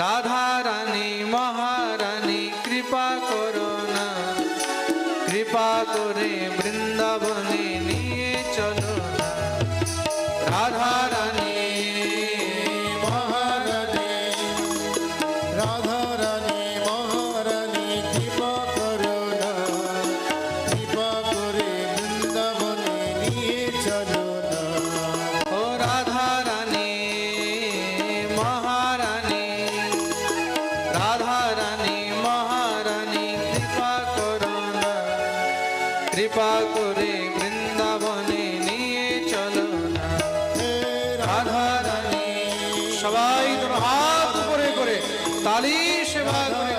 রাধা রানী মহারানী কৃপা করো না, কৃপা করে বৃন্দাবনে নিয়ে চলো না। রাধা রানী মহারানী, রাধা রানী মহারানী কৃপা করো না, কৃপা করে বৃন্দাবনে নিয়ে চলো না। ও রাধা রানী মহারানী, রাধা রানী মহারানী কৃপা করো না, কৃপা করে বৃন্দাবনে নিয়ে চলো না। রাধা রানী সবাই তোমার হাত করে করে তালি সেবা করে